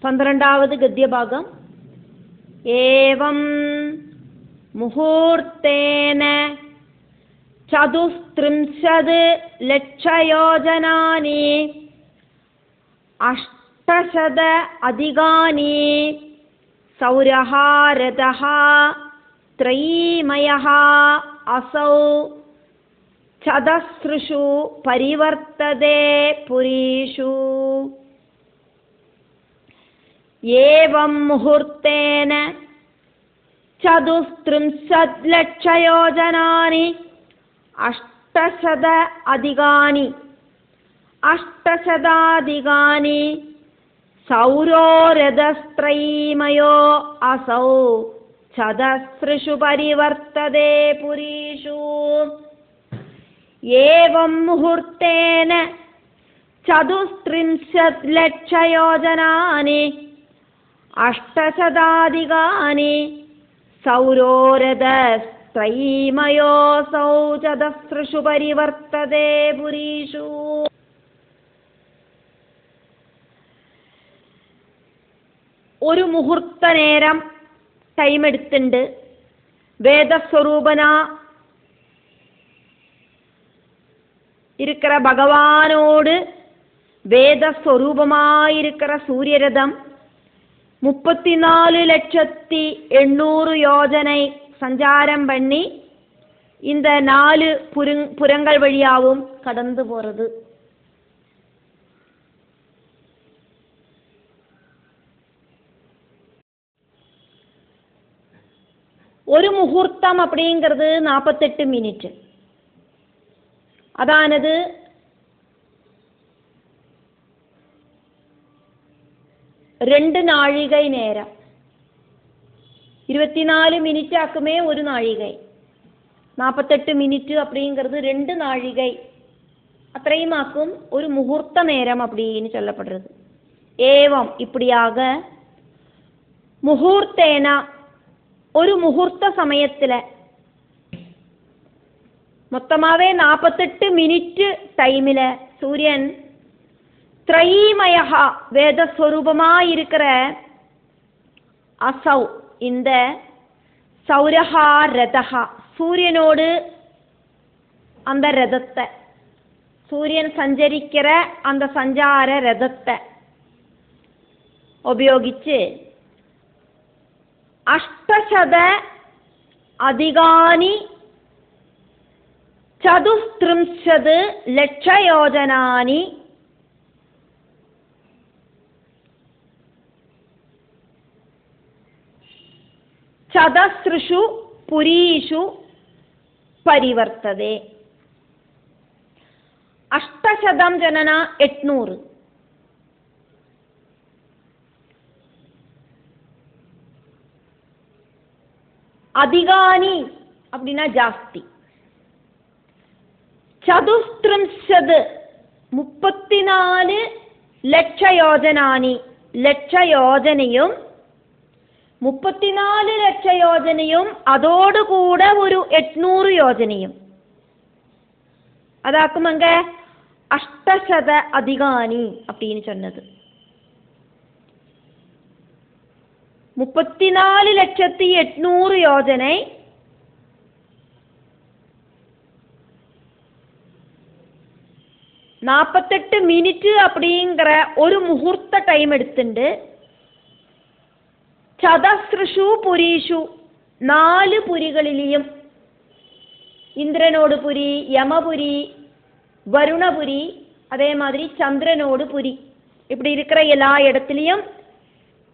12வது ഗദ്യഭാഗം. ഏവം മുഹൂർത്തേന ചതുസ്ത്രിംശത് ലക്ഷയോജനാനി അഷ്ടശത അധികാനി സൗരഃ രഥഃ ത്രയീമയഃ അസൗ ചതസ്രുഷു പരിവർത്തതേ പുരീഷു. ഏവം മുഹൂർത്തേന ചതുസ്ത്രിംശത് ലക്ഷയോജനാനി അഷ്ടശത അധികാനി അഷ്ടശതാധികാനി സൗരോ രഥസ്ത്രയീമയോ അസൗ ചതസ്രുഷു പരിവർത്തതേ പുരീഷു. ഏവം മുഹൂർത്തേന ചതുസ്ത്രിംശത് ലക്ഷയോജനാനി അഷ്ടശതാധികാനി സൗരോ രഥസ്ത്രയീമയോസൗ ചതസ്രുഷു പരിവർത്തതേ പുരീഷു. ഒരു മുഹൂർത്ത നേരം ടൈം എടുത്തുണ്ട്. വേദസ്വരൂപന இருக்கிற பகவானோடு வேதஸ்வரூபமாயிருக்கிற சூரியரதம் 34,800 யோஜனை சஞ்சாரம் பண்ணி இந்த 4 புறங்கள் வழியாவும் கடந்து போறது. ஒரு முகூர்த்தம் அப்படிங்கிறது 48 மினிட். அதானது 2 நாழிகை நேரம். 24 மினிட் ஆக்குமே ஒரு நாழிகை. 48 மினிட் அப்படிங்கிறது 2 நாழிகை. அத்தனையும் ஆக்கும் ஒரு முகூர்த்த நேரம் அப்படின்னு சொல்லப்படுறது. ஏவம் இப்படியாக முகூர்த்தேனா ஒரு முகூர்த்த சமயத்தில் மொத்தமாகவே 48 மினிட் டைமில் சூரியன் த்ரயீமயா வேதஸ்வரூபமாயிருக்கிற அசௌ இந்த சௌரஹா ரதஹா சூரியனோடு அந்த ரதத்தை சூரியன் சஞ்சரிக்கிற அந்த சஞ்சார ரதத்தை உபயோகிச்சு அஷ்டசத அதிகானி ചതുസ്ത്രിംശത് ലക്ഷയോജനാനി ചതസ്രുഷു പുരീഷു പരിവർത്തതേ. അഷ്ടശതം ജനന 800. அதிகானி அப்படின்னா ஜாஸ்தி. ചതുസ്ത്രിംശത് 34 ലക്ഷയോജനാനി ലക്ഷയോജനയും 34 ലക്ഷയോജനയും അതോടുകൂടെ ഒരു 800 യോജനയും അതാക്കുമങ്ക അഷ്ടശത അധികാനി அப்படின்னு சொன்னது. 34,800 யோஜனை 48 மினிட் அப்படிங்கிற ஒரு முகூர்த்த டைம் எடுத்துண்டு சதஸ்ருஷு புரீஷு 4 புரிகளிலையும் இந்திரனோடு புரி, யமபுரி, வருணபுரி, அதே மாதிரி சந்திரனோடு புரி இப்படி இருக்கிற எல்லா இடத்துலையும்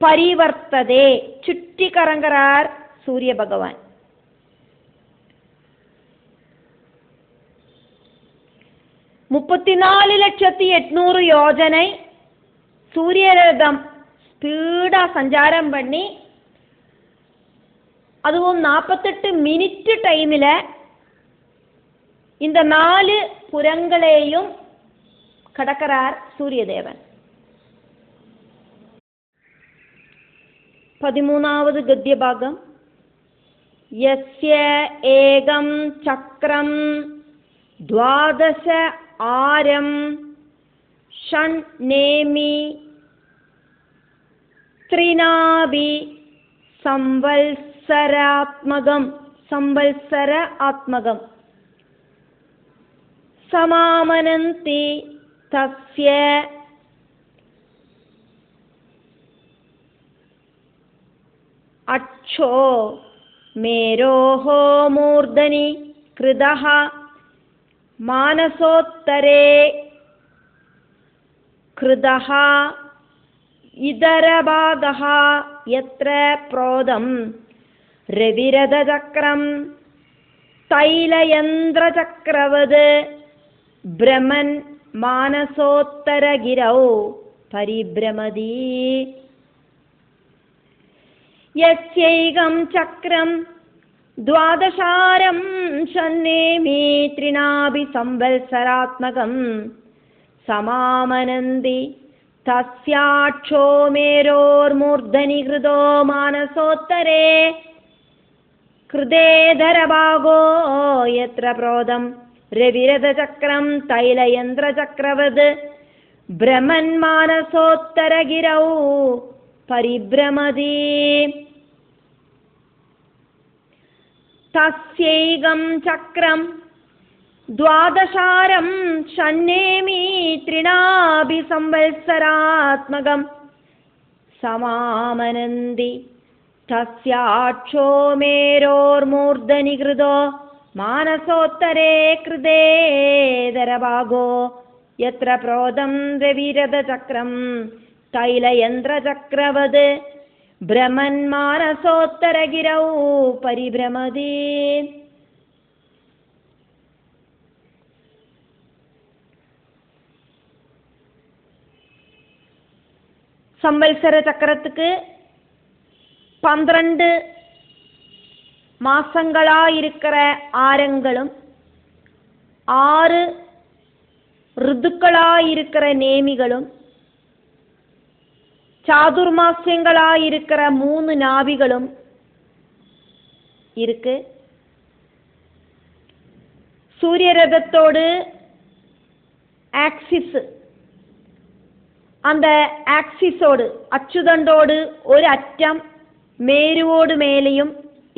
பரிவர்த்ததே சுற்றி கறங்குறார் சூரிய பகவான். $34,800 யோஜனை சூரியரதம் ஸ்பீடா சஞ்சாரம் பண்ணி அதுவும் 48 மினிட் டைமில் இந்த 4 புறங்களையும் கடக்கிறார் சூரியதேவன். 13வது கத்யபாகம். யஸ்ய ஏகம் சக்ரம் द्वादश आरम षण् नेमि ത്രിനാഭി സംവത്സരാത്മകം സംവത്സര ആത്മകം സമാമനന്തി തസ്യ അക്ഷോ മേരോഹോ മൂർധനി കൃതഃ മാനസോത്തരേ കൃതഃ ഇതരഭാഗഃ യത്ര പ്രോദം രവിരഥചക്രം തൈലയന്ത്രചക്രവത് ഭ്രമൻ മാനസോത്തരഗിരൗ പരിഭ്രമതി യസ്യൈകം ചക്രം ദ്വാദശാരം ഷണ്ണേമി ത്രിനാഭി സംവത്സരാത്മകം സമാമനന്തി തസ്യാക്ഷോ മേരോർമൂർധനി കൃതോ മാനസോത്തരേ കൃതേധരഭാഗോ യത്ര പ്രോദം രവിരഥചക്രം തൈലയന്ത്രചക്രവത് ഭ്രമൻ മാനസോത്തരഗിരൗ പരിഭ്രമതി തസ്യൈകം ചക്രം ദ്വാദശാരം ഷണ്ണേമി ത്രിനാഭി സംവത്സരാത്മകം സമാമനന്തി തസ്യാക്ഷോ മേരോർമൂർധനി കൃതോ മാനസോത്തരേ കൃതേതരഭാഗോ യത്ര പ്രോദം രവിരഥചക്രം തൈലയന്ത്രചക്രവത് ഭ്രമൻ മാനസോത്തരഗിരൗ പരിഭ്രമതി. സംവത്സര ചക്രத்துக்கு 12 மாசங்களா இருக்கிற ஆரங்களும் 6 ഋതുக்களா இருக்கிற நேமிகளும் சாதுர்மாசியங்களா இருக்கிற 3 நாபிகளும் இருக்கு. சூரிய ரதத்தோடு ஆக்சிஸ், அந்த ஆக்சிஸோடு அச்சுதண்டோடு ஒரு அற்றம் மேருவோடு மேலேயும்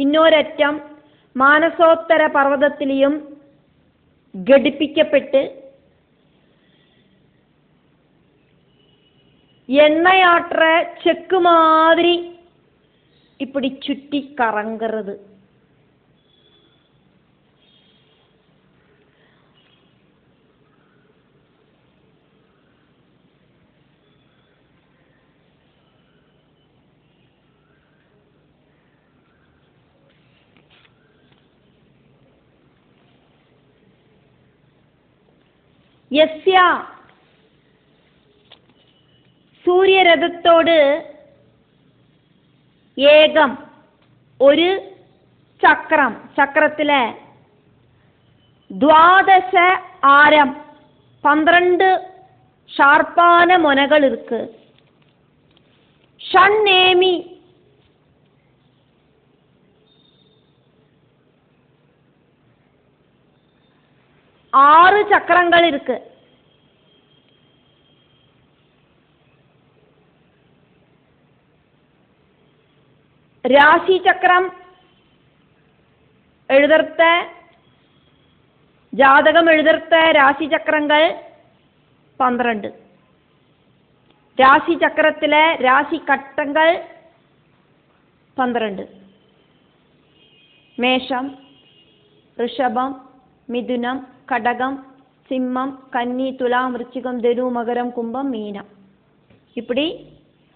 இன்னொരറ്റം മാനസോത്തര പർവ്വതത്തിലെയും ഘടിപ്പിക്കപ്പെട്ട് எண்ணெயாற்ற செக்கு மாதிரி இப்படி சுற்றி கறங்கிறது. യസ്യ സൂര്യരഥത്തോട് ഏകം ഒരു ചക്രം, ചക്രത്തിലെ 12 ആരം 12 ஷார்ப்பான முனைகள் இருக்கு. ஷண்ணேமி 6 சக்கரங்கள் இருக்கு. ராசி சக்கரம் எழுதர்த்த ஜாதகம் எழுதர்த்த ராசி சக்கரங்கள் 12. ராசி சக்கரத்தில ராசி கட்டங்கள் 12. மேஷம், ரிஷபம், மிதுனம், கடகம், சிம்மம், கன்னி, துலாம், விருச்சிகம், தனு, மகரம், கும்பம், மீனம். இப்படி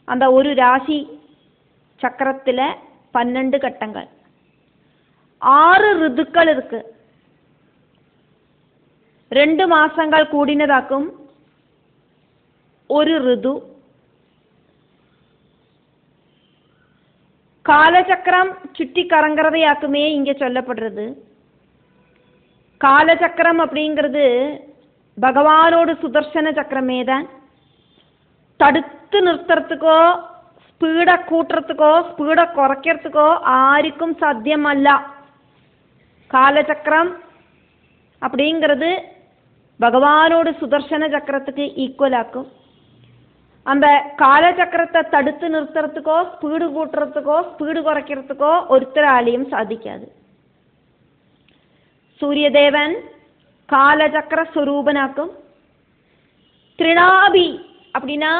அந்த ஒரு ராசி சக்கரத்தில் 12 கட்டங்கள், 6 ഋതുக்கள் இருக்கு. 2 மாசங்கள் கூடினதாக்கும் ஒரு ഋതു. காலச்சக்கரம் சுற்றி கறங்கிறதையாக்குமே இங்கே சொல்லப்படுறது. காலச்சக்கரம் அப்படிங்கிறது பகவானோட சுதர்சன சக்கரமே தான். தடுத்து நிறுத்துறதுக்கோ ஸ்பீடை கூட்டுறதுக்கோ ஸ்பீடை குறைக்கிறதுக்கோ ஆருக்கும் சாத்தியமல்ல. காலச்சக்கரம் அப்படிங்கிறது பகவானோட சுதர்சன சக்கரத்துக்கு ஈக்குவலாக்கும். அந்த காலச்சக்கரத்தை தடுத்து நிறுத்துறதுக்கோ ஸ்பீடு கூட்டுறதுக்கோ ஸ்பீடு குறைக்கிறதுக்கோ ஒருத்தராலையும் சாதிக்காது. சூரியதேவன் காலச்சக்கர ஸ்வரூபனாக்கும். திரிநாபி அப்படின்னா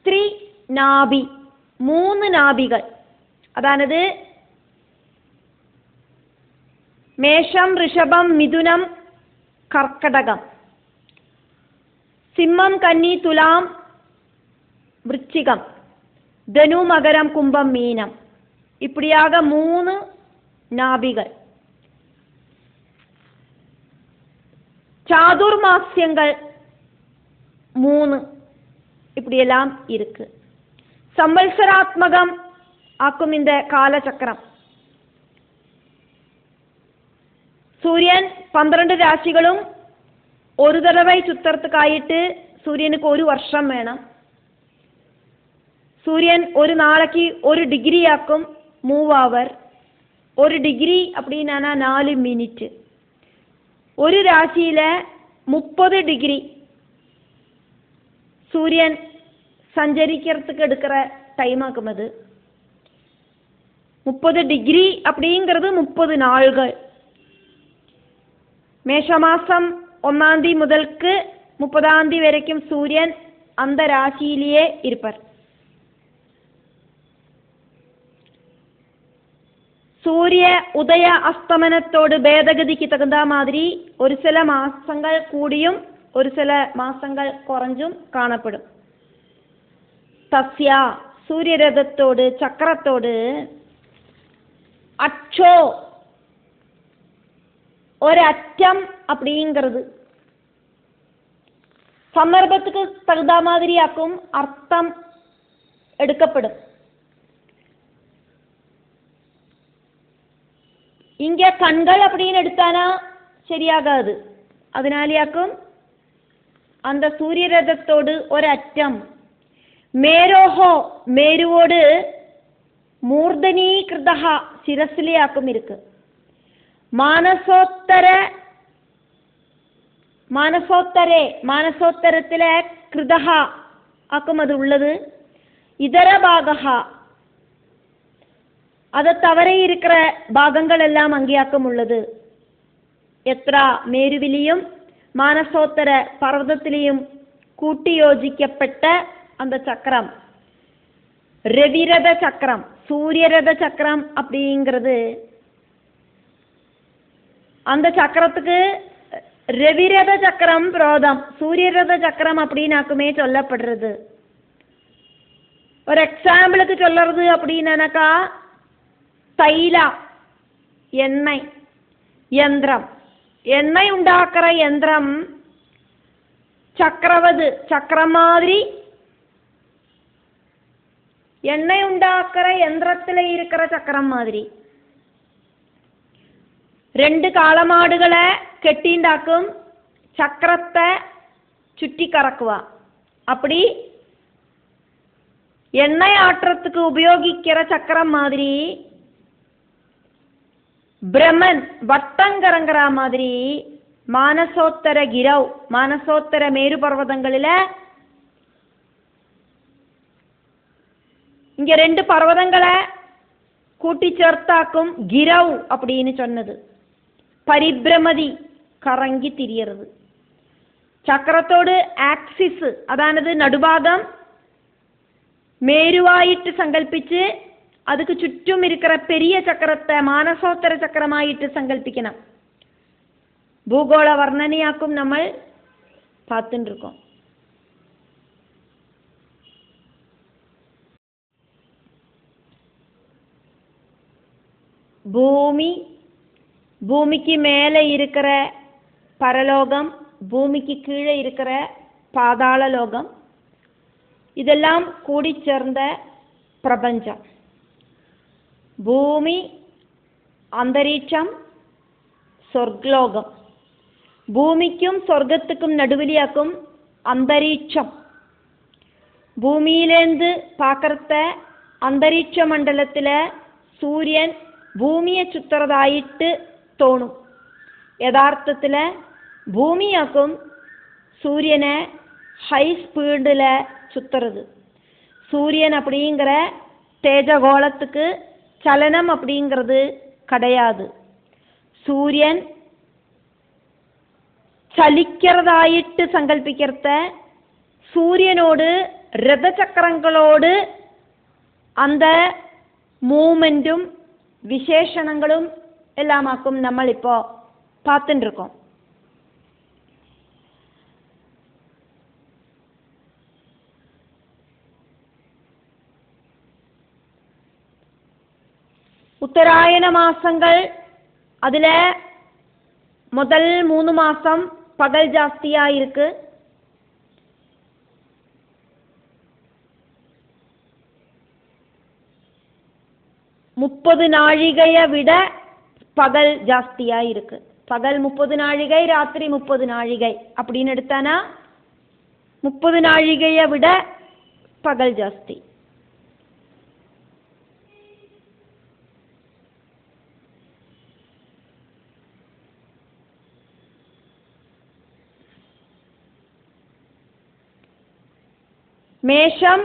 த்ரிநாபி, 3 நாபிகள். அதானது மேஷம், ரிஷபம், மிதுனம், கர்க்கடகம், சிம்மம், கன்னி, துலாம், விருச்சிகம், தனு, மகரம், கும்பம், மீனம். இப்படியாக 3 நாபிகள். சாதுர்மாசியங்கள் 3 இப்படியெல்லாம் இருக்கு. சம்பல்சராத்மகம் ஆக்கும் இந்த காலச்சக்கரம். சூரியன் 12 ராசிகளும் ஒரு தடவை சுத்துறதுக்காயிட்டு சூரியனுக்கு 1 வருஷம் வேணும். சூரியன் ஒரு நாளைக்கு 1 டிகிரி ஆக்கும், 3 ஹவர். 1 டிகிரி அப்படின்னா 4 மினிட். ஒரு ராசியில 30 டிகிரி சூரியன் சஞ்சரிக்கிறதுக்கு எடுக்கிற டைம் ஆக்கும். அது 30 டிகிரி அப்படிங்கிறது 30 நாள்கள். மேஷ மாசம் 1ஆம் தேதி முதல்க்கு 30ஆம் தேதி வரைக்கும் சூரியன் அந்த ராசியிலேயே இருப்பார். சூரிய உதய அஸ்தமனத்தோடு பேதகதிக்கு தகுந்த மாதிரி ஒரு சில மாசங்கள் கூடியும் ஒரு சில மாசங்கள் குறைஞ்சும் காணப்படும். தஸ்யா சூரிய ரதத்தோடு சக்கரத்தோடு அச்சோ ஒரு அச்சம் அப்படிங்கிறது சந்தர்ப்பத்துக்கு தகுந்த மாதிரியாக்கும் அர்த்தம் எடுக்கப்படும். இங்க கண்கள் அப்படின்னு எடுத்தானா சரியாகாது. அதனாலேயாக்கும் அந்த சூரிய ரதத்தோடு ஒரு அச்சம். மேரோஹோ மேருவோடு மூர்தனீகிருதா சிரசிலேயாக்கும் இருக்கு. மானசோத்தரத்தில கிருதா ஆக்கும் அது உள்ளது. இதர பாகா அதை தவிர இருக்கிற பாகங்கள் எல்லாம் அங்கேயாக்கம் உள்ளது. எத்ரா மேருவிலையும் மானசோத்தர பர்வதத்திலையும் கூட்டி யோசிக்கப்பட்ட அந்த சக்கரம் ரவிரத சக்கரம், சூரியரத சக்கரம் அப்படிங்கிறது. அந்த சக்கரத்துக்கு ரவிரத சக்கரம் புரோதம், சூரியரத சக்கரம் அப்படின்னாக்குமே சொல்லப்படுறது. ஒரு எக்ஸாம்பிளுக்கு சொல்றது அப்படின்னாக்கா தைலா எண்ணெய் யந்திரம், எண்ணெய் உண்டாக்குற யந்திரம் சக்கரவது சக்கரம் மாதிரி. எண்ணெய் உண்டாக்குற யந்திரத்தில் இருக்கிற சக்கரம் மாதிரி. 2 காளமாடுகளை கெட்டிண்டாக்கும் சக்கரத்தை சுற்றி கறக்குவா. அப்படி எண்ணெய் ஆற்றத்துக்கு உபயோகிக்கிற சக்கரம் மாதிரி பிரம்மன் வட்டங்கரங்கிற மாதிரி மானசோத்தர கிரவ், மானசோத்தர மேரு பர்வதங்களில் இங்க 2 பர்வதங்களை கூட்டி சேர்த்தாக்கும் கிரவ் அப்படின்னு சொன்னது. பரிபிரமதி கரங்கி திரியறது. சக்கரத்தோடு ஆக்சிஸ் அதானது நடுபாகம் மேருவாயிட்டு சங்கல்பிச்சு அதுக்கு ചുറ്റും இருக்கிற பெரிய சக்கரத்தை மானசோத்தர சக்கரமாயிட்டு சங்கல்பிக்கணும். பூகோள வர்ணனையாக்கும் நம்ம பார்த்துட்டு இருக்கோம். பூமிக்கு மேலே இருக்கிற பரலோகம், பூமிக்கு கீழே இருக்கிற பாதாள லோகம், இதெல்லாம் கூடி சேர்ந்த பிரபஞ்சம். பூமி, அந்தரீட்சம், சொர்க்லோகம். பூமிக்கும் சொர்க்கத்துக்கும் நடுவிலியாக்கும் அந்தரீட்சம். பூமியிலேருந்து பார்க்கறத அந்தரீட்ச மண்டலத்தில் சூரியன் பூமியை சுத்துறதாயிட்டு தோணும். யதார்த்தத்தில் பூமியாக்கும் சூரியனை ஹை ஸ்பீடில் சுத்துறது. சூரியன் அப்படிங்கிற தேஜகோளத்துக்கு சலனம் அப்படிங்கிறது கிடையாது. சூரியன் ചലിக்கிறതായിട്ട് സങ്കല്പിക്കർത്ത സൂര്യനോട് രഥചക്രങ്ങളോട് அந்த மூமெண்ட்டும் விசேஷணங்களும் எல்லாமாக்கும் நம்ம இப்போ பார்த்துட்டு இருக்கோம். ഉത്തരായന മാസങ്ങൾ അതിൽ முதல் 3 மாசம் பகல் ஜாஸ்தியா இருக்கு. முப்பது நாழிகையை விட பகல் ஜாஸ்தியா இருக்கு. பகல் 30 நாழிகை, ராத்திரி 30 நாழிகை அப்படின்னு எடுத்தானா 30 நாழிகையை விட பகல் ஜாஸ்தி. மேஷம்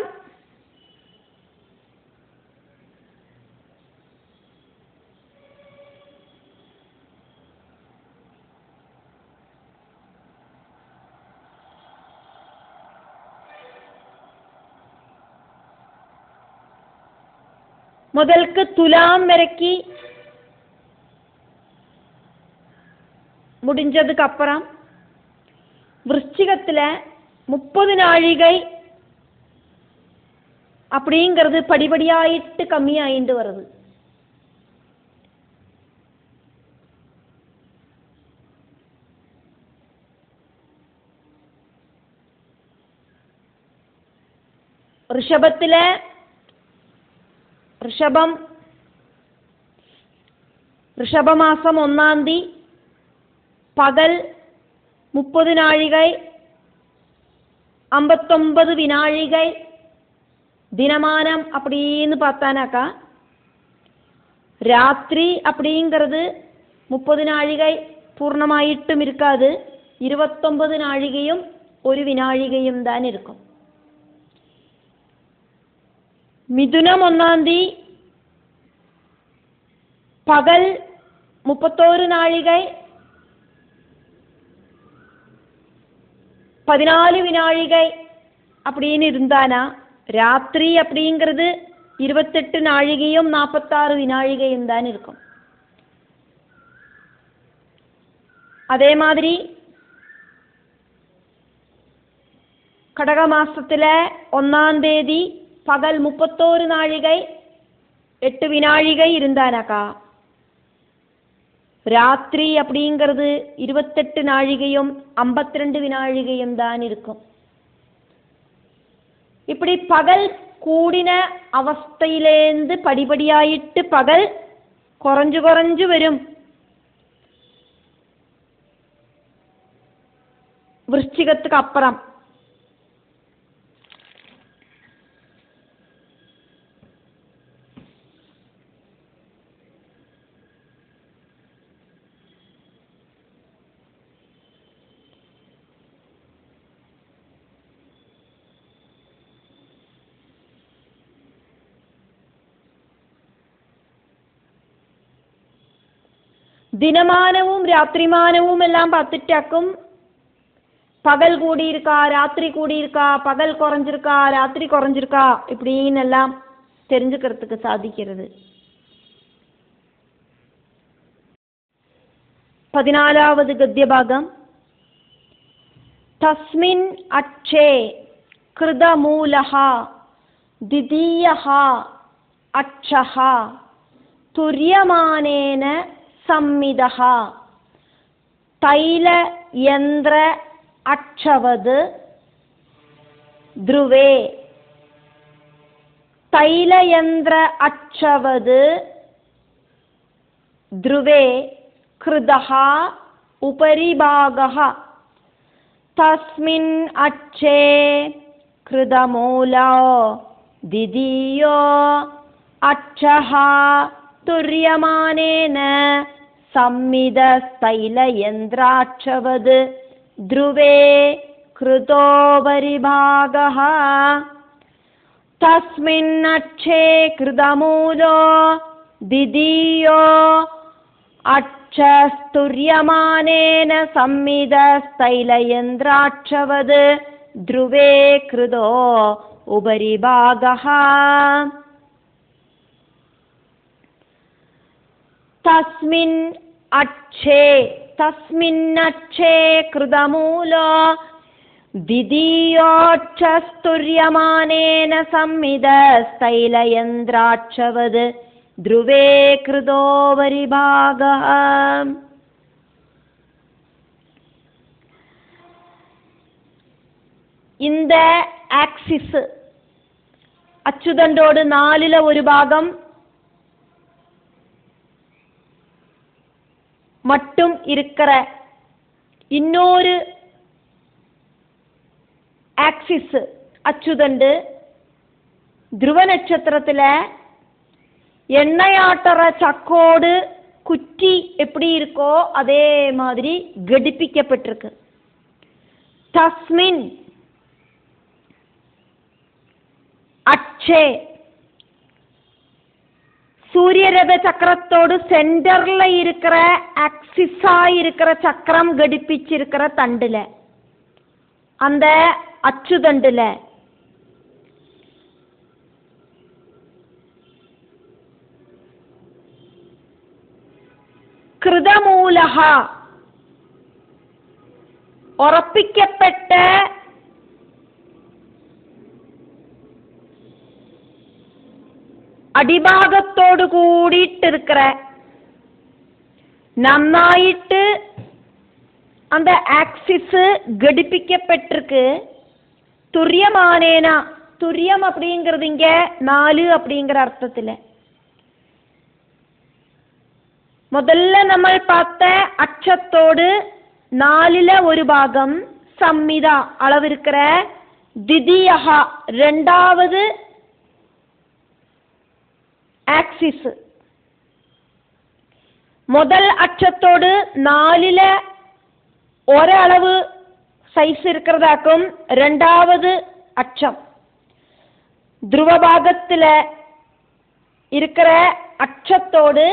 முதலுக்கு துலாம் வரைக்கு முடிஞ்சதுக்கு அப்புறம் விருச்சிகத்துல 30 நாழிகை அப்படிங்கிறது படிப்படியாயிட்டு கம்மியாயிட்டு வருது. ഋഷഭത്തിലെ ഋഷഭമാസം 1-ാം തീയതി പകൽ 30 நாழிகை 59 வினாழிகை தினமானம் அப்படின்னு பார்த்தானாக்கா ராத்திரி அப்படிங்கிறது 30 நாழிகை பூர்ணமாயிட்டும் இருக்காது. 29 நாழிகையும் 1 வினாழிகையும் தான் இருக்கும். மிதுனம் 1-ாம் தேதி பகல் 31 நாழிகை 14 வினாழிகை அப்படின்னு இருந்தானா ராத்திரி அப்படிங்கிறது 28 நாழிகையும் 46 வினாழிகையும் தான் இருக்கும். அதே மாதிரி கடக மாசத்துல 1-ாம் தேதி பகல் 31 நாழிகை 8 வினாழிகை இருந்தானாக்கா ராத்திரி அப்படிங்கிறது 28 நாழிகையும் 52 வினாழிகையும் தான் இருக்கும். இப்படி பகல் கூடின அவஸ்தையிலேந்து படிப்படியாயிட்டு பகல் குறைஞ்சு குறைஞ்சு வரும். விருச்சிகத்துக்கு அப்புறம் ദിനമാനവും രാത്രിമാനവും എല്ലാം பார்த்துட்டாக்கும் பகல் கூடியிருக்கா ராத்திரி கூடியிருக்கா பகல் குறைஞ்சிருக்கா ராத்திரி குறைஞ்சிருக்கா இப்படின்னு எல்லாம் தெரிஞ்சுக்கிறதுக்கு சாதிக்கிறது. 14வது கத்திய பாகம். தஸ்மின் அட்சே கிருதமூலஹ திதீயஹ அட்சஹ துரியமானேன சம்மிதஹ தைலயந்திர அட்சவது ध्रुवे தைலயந்திர அட்சவது ध्रुवे कृदः उपरि भागः तस्मिन् अच्छे कृदमूलो दिदीयो अच्छः तुर्यमानेन संमिदस्तैलयन्द्राक्षवद् ध्रुवे कृतोपरिभागः तस्मिन्नक्षे कृतमूलो द्वितीयो अक्षस्तुर्यमानेन संमितस्तैलयन्त्राक्षवद् ध्रुवे कृतो उपरिभागः तस्मिन्नक्षे कृतमूलो द्वितीयोक्षस्तुर्यमानेन संमितस्तैलयन्त्राक्षवद् ध्रुवे कृतोपरिभागः. இந்த ஆக்சிஸ் அச்சுதண்டோடு 4ல் ஒரு பாகம் மட்டும் இருக்கிற இன்னொரு ஆக்சிஸ் அச்சுதண்டு துருவ நட்சத்திரத்தில் எண்ணெயாட்டற சக்கோடு குச்சி எப்படி இருக்கோ அதே மாதிரி கடிப்பிக்கப்பட்டிருக்கு. தஸ்மின் அச்சே சூரியரத சக்கரத்தோடு சென்டர்ல இருக்கிற ஆக்சிஸா இருக்கிற சக்கரம் கடிப்பிச்சிருக்கிற தண்டுல அந்த அச்சுதண்டுல கிருதமூலகா உറപ്പിക്കപ്പെട്ട அடிபாகத்தோடு கூடிட்டு இருக்கிற நன்னாயிட்டு அந்த ஆக்சிஸ் கடிப்பிக்கப்பட்டிருக்கு. துரியமானேனா துரியம் அப்படிங்கிறது இங்க 4 அப்படிங்கிற அர்த்தத்தில். முதல்ல நம்ம பார்த்த அச்சத்தோடு 4ல் ஒரு பாகம் சம்மிதா அளவிருக்கிற திதியகா 2வது ஆக்சிஸ். முதல் அச்சத்தோடு 4ல் ஒரளவு சைஸ் இருக்கிறதாக்கும் 2வது அச்சம். துருவபாகத்தில் இருக்கிற அச்சத்தோடு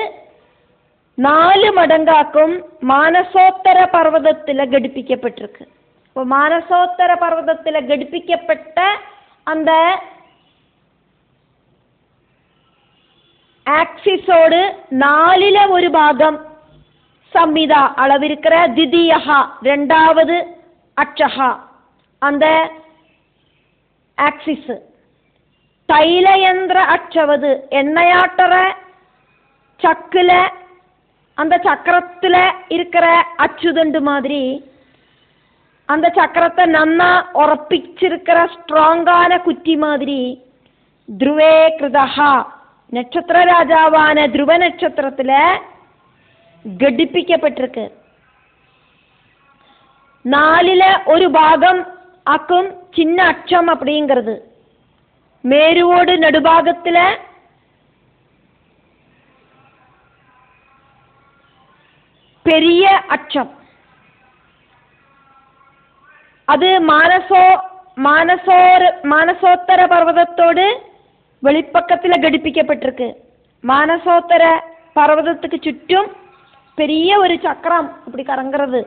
4 மடங்காக்கும் மானசோத்தர பர்வதத்தில் கடிப்பிக்கப்பட்டிருக்கு. இப்போ மானசோத்தர பர்வதத்தில் கடிப்பிக்கப்பட்ட அந்த ஆக்சிஸோடு 4ல் ஒரு பாகம் சம்மிதா அளவிருக்கிற திதியகா 2வது அச்சகா அந்த ஆக்சிஸ். தைலயந்திர அச்சவது எண்ணெயாட்டற சக்குல அந்த சக்கரத்துல இருக்கிற அச்சுதண்டு மாதிரி அந்த சக்கரத்தை நன்னா உറപ്പിச்சிருக்கிற ஸ்ட்ராங்கான குറ്റി மாதிரி ധ്രുവേ கிருதஹா நட்சத்திர ராஜாவான ധ്രുവ நட்சத்திரத்துல கடிப்பிக்கப்பட்டிருக்கு. 4ல் ஒரு பாகம் ஆக்கும் சின்ன அச்சம் அப்படிங்கிறது. மேருவோடு நடுபாகத்துல பெரிய அச்சம். அது மானசோத்தர பர்வதத்தோடு வெளிப்பக்கத்தில் கடிப்பிக்கப்பட்டிருக்கு. மானசோத்தர பர்வதத்துக்கு சுற்றும் பெரிய ஒரு சக்கரம் இப்படி கறங்கிறது.